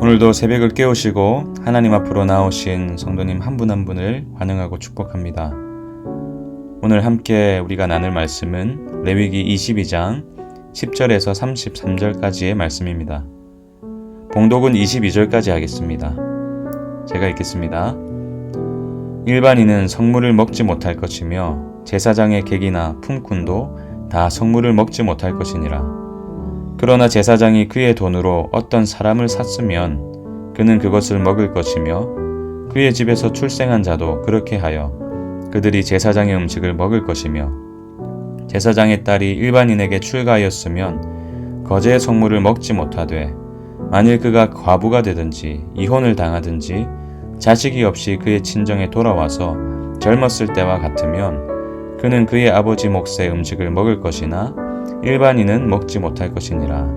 오늘도 새벽을 깨우시고 하나님 앞으로 나오신 성도님 한 분 한 분을 환영하고 축복합니다. 오늘 함께 우리가 나눌 말씀은 레위기 22장 10절에서 33절까지의 말씀입니다. 봉독은 22절까지 하겠습니다. 제가 읽겠습니다. 일반인은 성물을 먹지 못할 것이며 제사장의 객이나 품꾼도 다 성물을 먹지 못할 것이니라. 그러나 제사장이 그의 돈으로 어떤 사람을 샀으면 그는 그것을 먹을 것이며 그의 집에서 출생한 자도 그렇게 하여 그들이 제사장의 음식을 먹을 것이며 제사장의 딸이 일반인에게 출가하였으면 거제의 성물을 먹지 못하되 만일 그가 과부가 되든지 이혼을 당하든지 자식이 없이 그의 친정에 돌아와서 젊었을 때와 같으면 그는 그의 아버지 몫의 음식을 먹을 것이나 일반인은 먹지 못할 것이니라.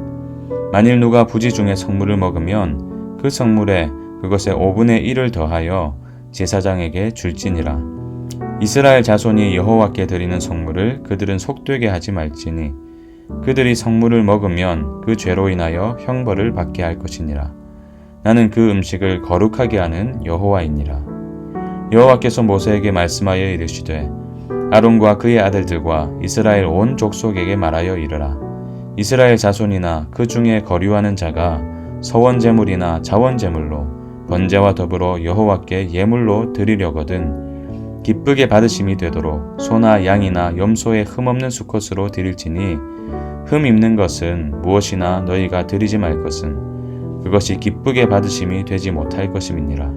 만일 누가 부지 중에 성물을 먹으면 그 성물에 그것의 5분의 1을 더하여 제사장에게 줄지니라. 이스라엘 자손이 여호와께 드리는 성물을 그들은 속되게 하지 말지니 그들이 성물을 먹으면 그 죄로 인하여 형벌을 받게 할 것이니라. 나는 그 음식을 거룩하게 하는 여호와이니라. 여호와께서 모세에게 말씀하여 이르시되 아론과 그의 아들들과 이스라엘 온 족속에게 말하여 이르라. 이스라엘 자손이나 그 중에 거류하는 자가 서원제물이나 자원제물로 번제와 더불어 여호와께 예물로 드리려거든 기쁘게 받으심이 되도록 소나 양이나 염소의 흠없는 수컷으로 드릴지니 흠 있는 것은 무엇이나 너희가 드리지 말 것은 그것이 기쁘게 받으심이 되지 못할 것임이니라.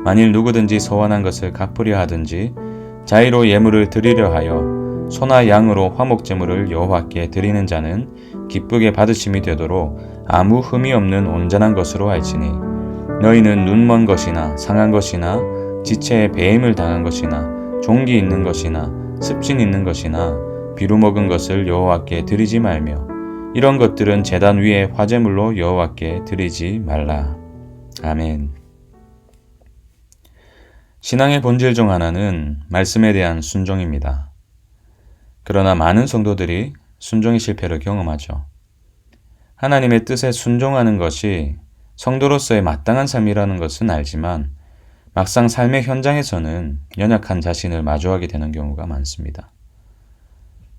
만일 누구든지 서원한 것을 갚으려 하든지 자의로 예물을 드리려 하여 소나 양으로 화목제물을 여호와께 드리는 자는 기쁘게 받으심이 되도록 아무 흠이 없는 온전한 것으로 할지니 너희는 눈먼 것이나 상한 것이나 지체에 배임을 당한 것이나 종기 있는 것이나 습진 있는 것이나 비루 먹은 것을 여호와께 드리지 말며 이런 것들은 제단 위에 화제물로 여호와께 드리지 말라. 아멘. 신앙의 본질 중 하나는 말씀에 대한 순종입니다. 그러나 많은 성도들이 순종의 실패를 경험하죠. 하나님의 뜻에 순종하는 것이 성도로서의 마땅한 삶이라는 것은 알지만 막상 삶의 현장에서는 연약한 자신을 마주하게 되는 경우가 많습니다.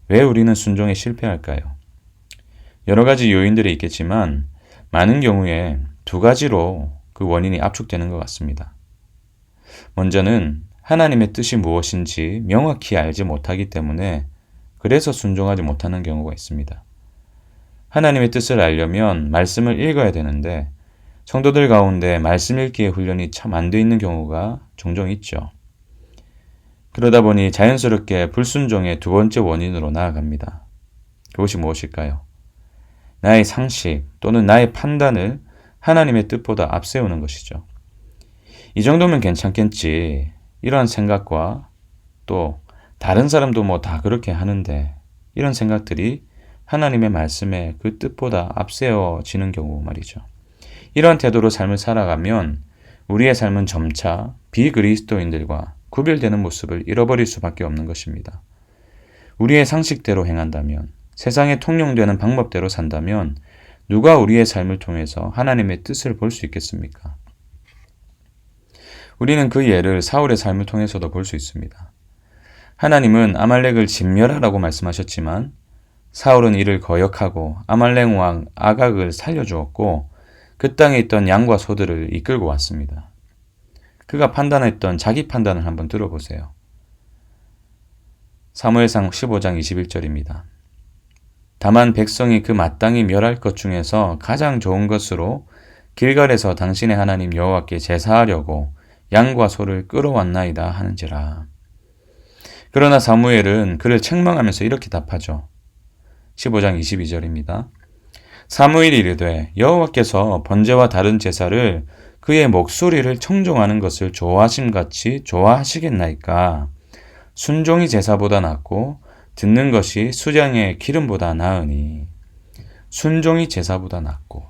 왜 우리는 순종에 실패할까요? 여러 가지 요인들이 있겠지만 많은 경우에 두 가지로 그 원인이 압축되는 것 같습니다. 먼저는 하나님의 뜻이 무엇인지 명확히 알지 못하기 때문에 그래서 순종하지 못하는 경우가 있습니다. 하나님의 뜻을 알려면 말씀을 읽어야 되는데 성도들 가운데 말씀 읽기의 훈련이 참 안 돼 있는 경우가 종종 있죠. 그러다 보니 자연스럽게 불순종의 두 번째 원인으로 나아갑니다. 그것이 무엇일까요? 나의 상식 또는 나의 판단을 하나님의 뜻보다 앞세우는 것이죠. 이 정도면 괜찮겠지. 이런 생각과 또 다른 사람도 뭐 다 그렇게 하는데 이런 생각들이 하나님의 말씀에 그 뜻보다 앞세워지는 경우 말이죠. 이런 태도로 삶을 살아가면 우리의 삶은 점차 비그리스도인들과 구별되는 모습을 잃어버릴 수밖에 없는 것입니다. 우리의 상식대로 행한다면, 세상에 통용되는 방법대로 산다면 누가 우리의 삶을 통해서 하나님의 뜻을 볼 수 있겠습니까? 우리는 그 예를 사울의 삶을 통해서도 볼 수 있습니다. 하나님은 아말렉을 진멸하라고 말씀하셨지만 사울은 이를 거역하고 아말렉 왕 아각을 살려주었고 그 땅에 있던 양과 소들을 이끌고 왔습니다. 그가 판단했던 자기 판단을 한번 들어보세요. 사무엘상 15장 21절입니다. 다만 백성이 그 마땅히 멸할 것 중에서 가장 좋은 것으로 길갈에서 당신의 하나님 여호와께 제사하려고 양과 소를 끌어왔나이다 하는지라. 그러나 사무엘은 그를 책망하면서 이렇게 답하죠. 15장 22절입니다. 사무엘이 이르되 여호와께서 번제와 다른 제사를 그의 목소리를 청종하는 것을 좋아하심같이 좋아하시겠나이까. 순종이 제사보다 낫고 듣는 것이 수량의 기름보다 나으니. 순종이 제사보다 낫고.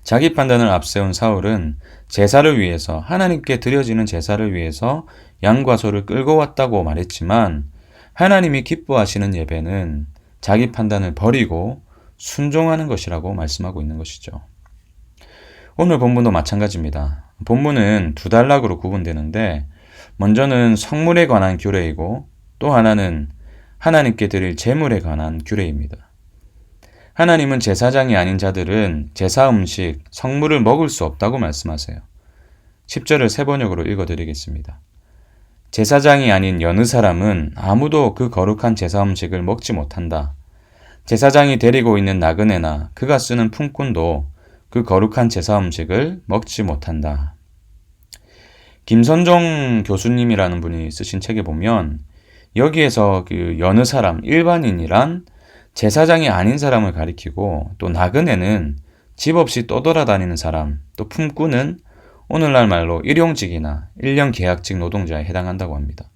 자기 판단을 앞세운 사울은 제사를 위해서, 하나님께 드려지는 제사를 위해서 양과 소를 끌고 왔다고 말했지만 하나님이 기뻐하시는 예배는 자기 판단을 버리고 순종하는 것이라고 말씀하고 있는 것이죠. 오늘 본문도 마찬가지입니다. 본문은 두 단락으로 구분되는데 먼저는 성물에 관한 규례이고 또 하나는 하나님께 드릴 제물에 관한 규례입니다. 하나님은 제사장이 아닌 자들은 제사 음식, 성물을 먹을 수 없다고 말씀하세요. 10절을 세 번역으로 읽어드리겠습니다. 제사장이 아닌 여느 사람은 아무도 그 거룩한 제사 음식을 먹지 못한다. 제사장이 데리고 있는 나그네나 그가 쓰는 품꾼도 그 거룩한 제사 음식을 먹지 못한다. 김선종 교수님이라는 분이 쓰신 책에 보면 여기에서 그 여느 사람, 일반인이란 제사장이 아닌 사람을 가리키고 또 나그네는 집 없이 떠돌아다니는 사람, 또 품꾼은 오늘날 말로 일용직이나 1년 계약직 노동자에 해당한다고 합니다.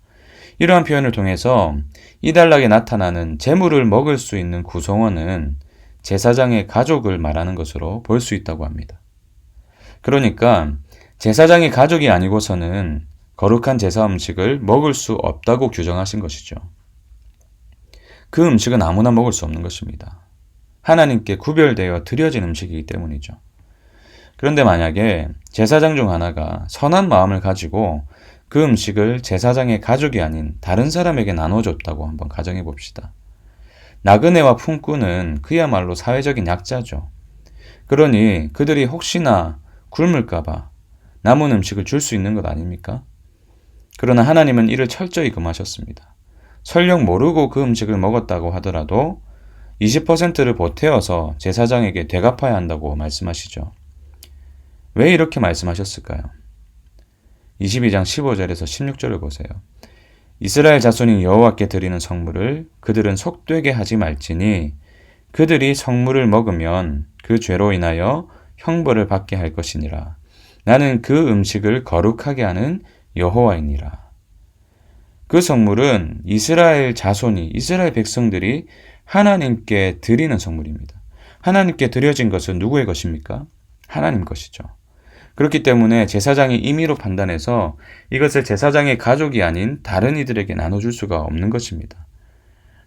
이러한 표현을 통해서 이 단락에 나타나는 재물을 먹을 수 있는 구성원은 제사장의 가족을 말하는 것으로 볼 수 있다고 합니다. 그러니까 제사장의 가족이 아니고서는 거룩한 제사 음식을 먹을 수 없다고 규정하신 것이죠. 그 음식은 아무나 먹을 수 없는 것입니다. 하나님께 구별되어 드려진 음식이기 때문이죠. 그런데 만약에 제사장 중 하나가 선한 마음을 가지고 그 음식을 제사장의 가족이 아닌 다른 사람에게 나눠줬다고 한번 가정해 봅시다. 나그네와 품꾼은 그야말로 사회적인 약자죠. 그러니 그들이 혹시나 굶을까봐 남은 음식을 줄 수 있는 것 아닙니까? 그러나 하나님은 이를 철저히 금하셨습니다. 설령 모르고 그 음식을 먹었다고 하더라도 20%를 보태어서 제사장에게 되갚아야 한다고 말씀하시죠. 왜 이렇게 말씀하셨을까요? 22장 15절에서 16절을 보세요. 이스라엘 자손이 여호와께 드리는 성물을 그들은 속되게 하지 말지니 그들이 성물을 먹으면 그 죄로 인하여 형벌을 받게 할 것이니라. 나는 그 음식을 거룩하게 하는 여호와이니라. 그 성물은 이스라엘 자손이, 이스라엘 백성들이 하나님께 드리는 성물입니다. 하나님께 드려진 것은 누구의 것입니까? 하나님 것이죠. 그렇기 때문에 제사장이 임의로 판단해서 이것을 제사장의 가족이 아닌 다른 이들에게 나눠줄 수가 없는 것입니다.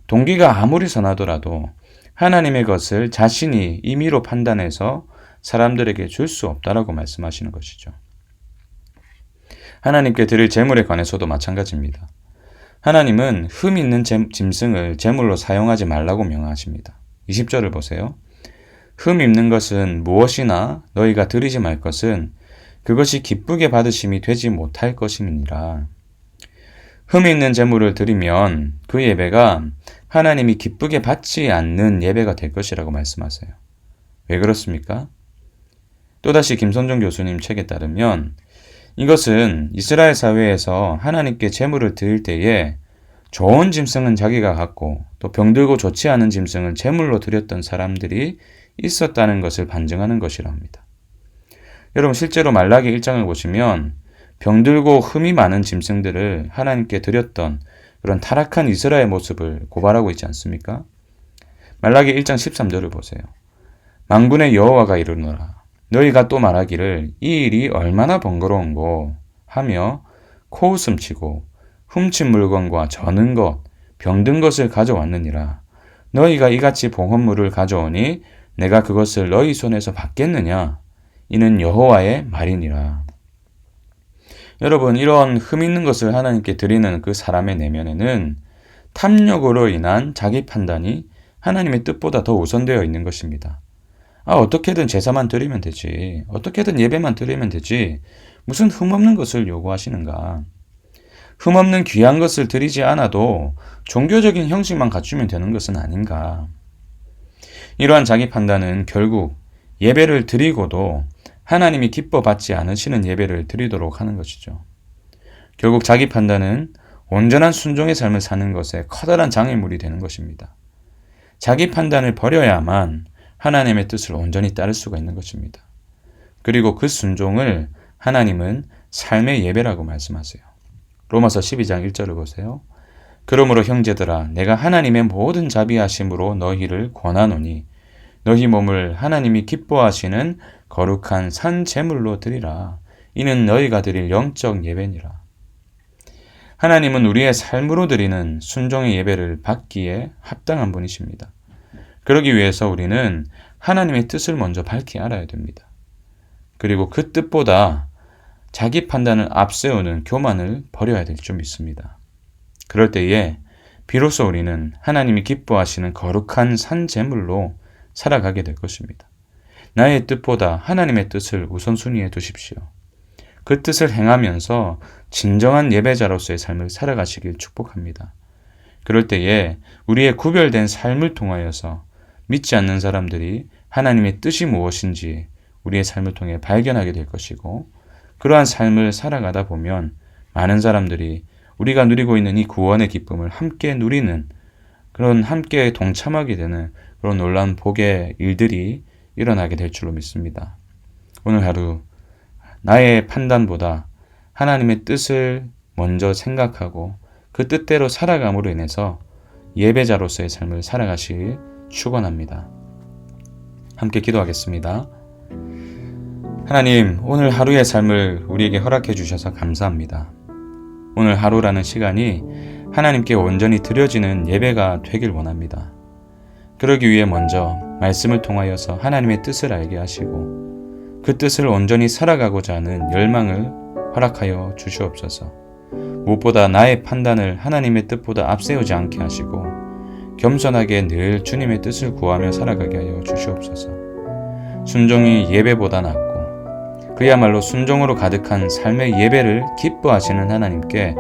동기가 아무리 선하더라도 하나님의 것을 자신이 임의로 판단해서 사람들에게 줄 수 없다라고 말씀하시는 것이죠. 하나님께 드릴 제물에 관해서도 마찬가지입니다. 하나님은 흠 있는 짐승을 제물로 사용하지 말라고 명하십니다. 20절을 보세요. 흠 있는 것은 무엇이나 너희가 드리지 말 것은 그것이 기쁘게 받으심이 되지 못할 것임이니라. 흠 있는 제물을 드리면 그 예배가 하나님이 기쁘게 받지 않는 예배가 될 것이라고 말씀하세요. 왜 그렇습니까? 또다시 김선종 교수님 책에 따르면 이것은 이스라엘 사회에서 하나님께 제물을 드릴 때에 좋은 짐승은 자기가 갖고 또 병들고 좋지 않은 짐승은 제물로 드렸던 사람들이 있었다는 것을 반증하는 것이라 합니다. 여러분 실제로 말라기 1장을 보시면 병들고 흠이 많은 짐승들을 하나님께 드렸던 그런 타락한 이스라엘 모습을 고발하고 있지 않습니까? 말라기 1장 13절을 보세요. 만군의 여호와가 이르노라. 너희가 또 말하기를 이 일이 얼마나 번거로운고 하며 코웃음 치고 훔친 물건과 저는 것, 병든 것을 가져왔느니라. 너희가 이같이 봉헌물을 가져오니 내가 그것을 너희 손에서 받겠느냐? 이는 여호와의 말이니라. 여러분, 이런 흠 있는 것을 하나님께 드리는 그 사람의 내면에는 탐욕으로 인한 자기 판단이 하나님의 뜻보다 더 우선되어 있는 것입니다. 어떻게든 제사만 드리면 되지. 어떻게든 예배만 드리면 되지. 무슨 흠없는 것을 요구하시는가. 흠없는 귀한 것을 드리지 않아도 종교적인 형식만 갖추면 되는 것은 아닌가. 이러한 자기 판단은 결국 예배를 드리고도 하나님이 기뻐 받지 않으시는 예배를 드리도록 하는 것이죠. 결국 자기 판단은 온전한 순종의 삶을 사는 것에 커다란 장애물이 되는 것입니다. 자기 판단을 버려야만 하나님의 뜻을 온전히 따를 수가 있는 것입니다. 그리고 그 순종을 하나님은 삶의 예배라고 말씀하세요. 로마서 12장 1절을 보세요. 그러므로 형제들아 내가 하나님의 모든 자비하심으로 너희를 권하노니 너희 몸을 하나님이 기뻐하시는 거룩한 산 제물로 드리라. 이는 너희가 드릴 영적 예배니라. 하나님은 우리의 삶으로 드리는 순종의 예배를 받기에 합당한 분이십니다. 그러기 위해서 우리는 하나님의 뜻을 먼저 밝히 알아야 됩니다. 그리고 그 뜻보다 자기 판단을 앞세우는 교만을 버려야 될 줄 믿습니다. 그럴 때에 비로소 우리는 하나님이 기뻐하시는 거룩한 산 제물로 살아가게 될 것입니다. 나의 뜻보다 하나님의 뜻을 우선순위에 두십시오. 그 뜻을 행하면서 진정한 예배자로서의 삶을 살아가시길 축복합니다. 그럴 때에 우리의 구별된 삶을 통하여서 믿지 않는 사람들이 하나님의 뜻이 무엇인지 우리의 삶을 통해 발견하게 될 것이고, 그러한 삶을 살아가다 보면 많은 사람들이 우리가 누리고 있는 이 구원의 기쁨을 함께 누리는, 그런 함께 동참하게 되는 그런 놀라운 복의 일들이 일어나게 될 줄로 믿습니다. 오늘 하루 나의 판단보다 하나님의 뜻을 먼저 생각하고 그 뜻대로 살아감으로 인해서 예배자로서의 삶을 살아가시길 축원합니다. 함께 기도하겠습니다. 하나님, 오늘 하루의 삶을 우리에게 허락해 주셔서 감사합니다. 오늘 하루라는 시간이 하나님께 온전히 드려지는 예배가 되길 원합니다. 그러기 위해 먼저 말씀을 통하여서 하나님의 뜻을 알게 하시고 그 뜻을 온전히 살아가고자 하는 열망을 허락하여 주시옵소서. 무엇보다 나의 판단을 하나님의 뜻보다 앞세우지 않게 하시고 겸손하게 늘 주님의 뜻을 구하며 살아가게 하여 주시옵소서. 순종이 예배보다 낫고 그야말로 순종으로 가득한 삶의 예배를 기뻐하시는 하나님께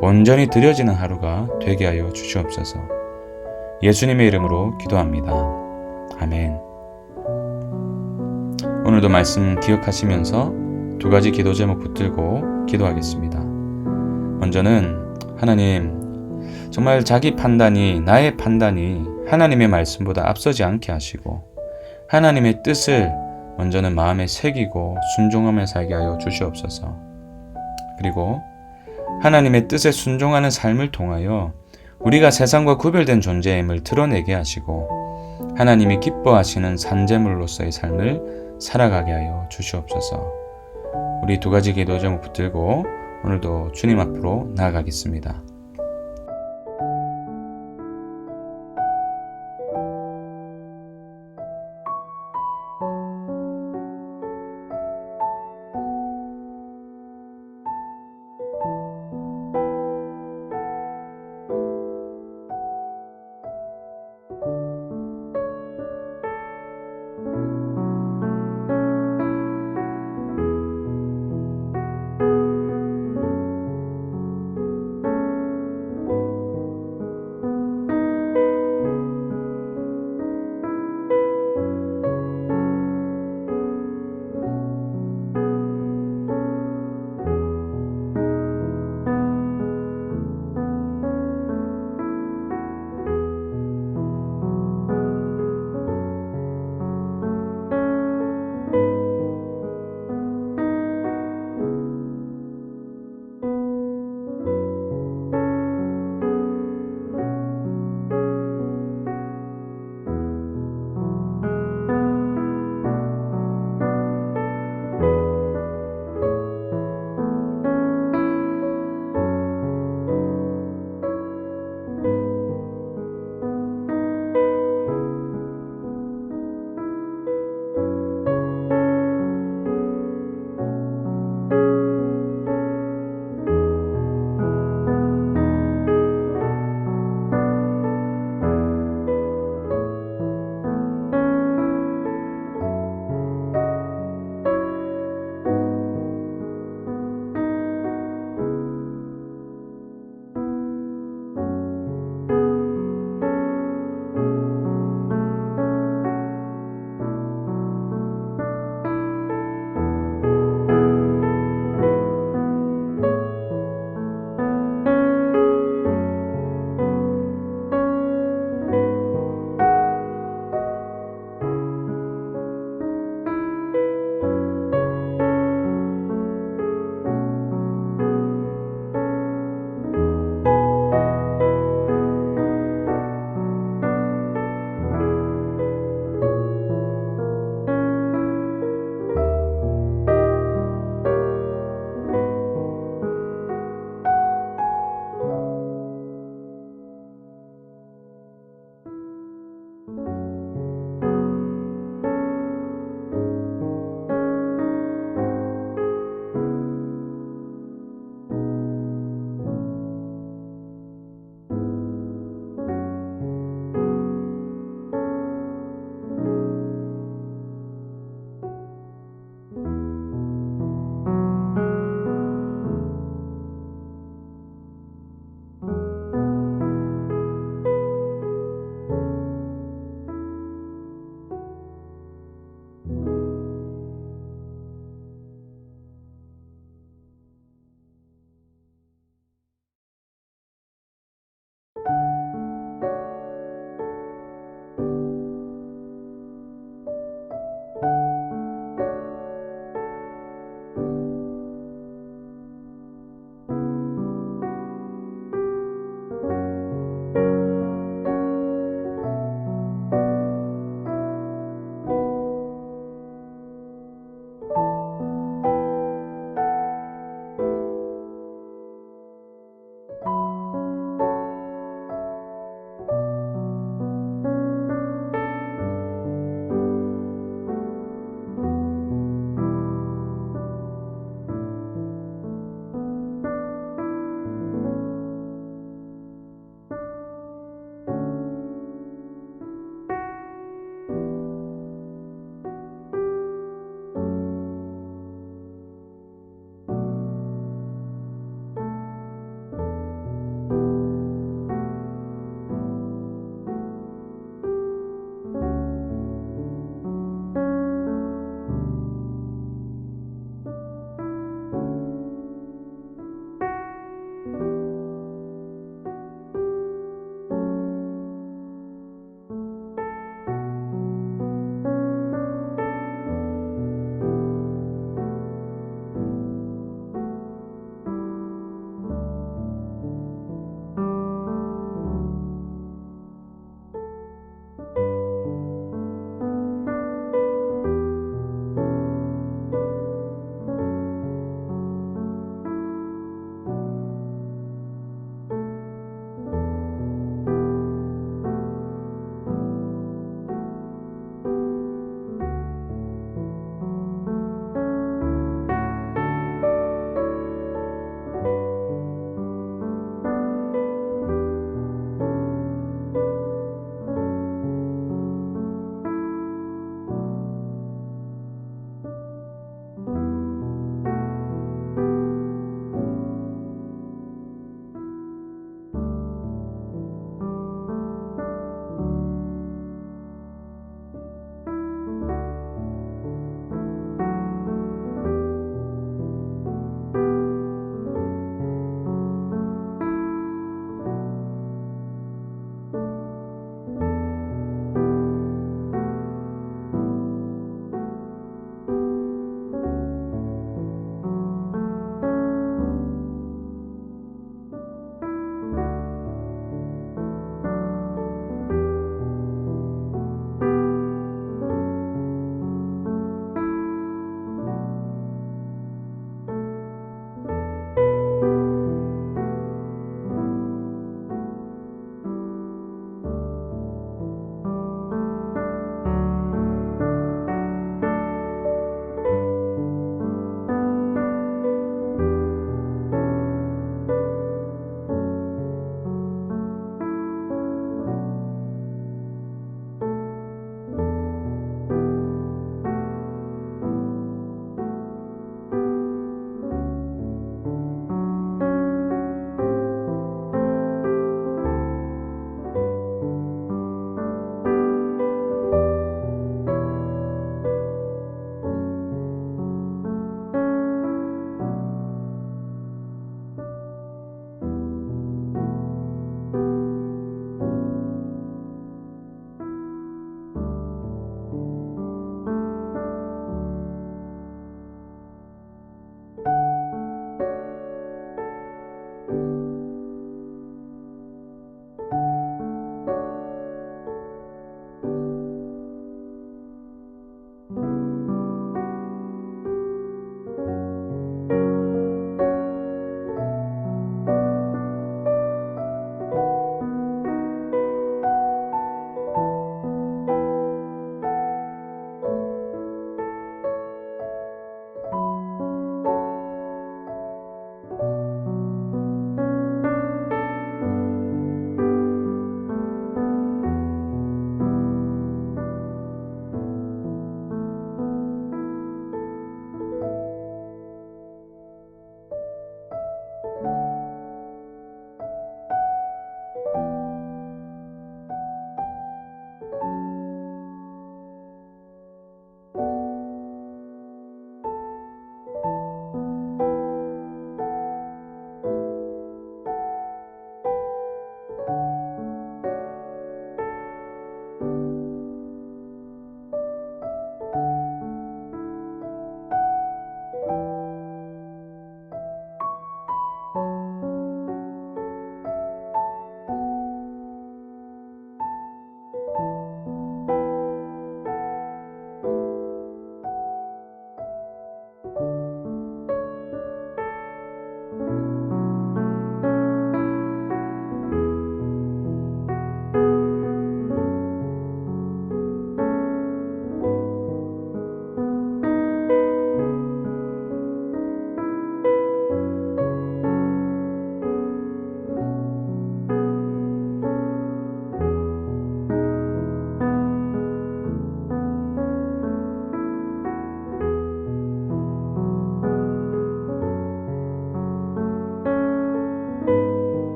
온전히 드려지는 하루가 되게 하여 주시옵소서. 예수님의 이름으로 기도합니다. 아멘. 오늘도 말씀 기억하시면서 두 가지 기도 제목 붙들고 기도하겠습니다. 먼저는 하나님, 정말 자기 판단이, 나의 판단이 하나님의 말씀보다 앞서지 않게 하시고 하나님의 뜻을 먼저는 마음에 새기고 순종하며 살게 하여 주시옵소서. 그리고 하나님의 뜻에 순종하는 삶을 통하여 우리가 세상과 구별된 존재임을 드러내게 하시고 하나님이 기뻐하시는 산제물로서의 삶을 살아가게 하여 주시옵소서. 우리 두 가지 기도 제목 붙들고 오늘도 주님 앞으로 나아가겠습니다.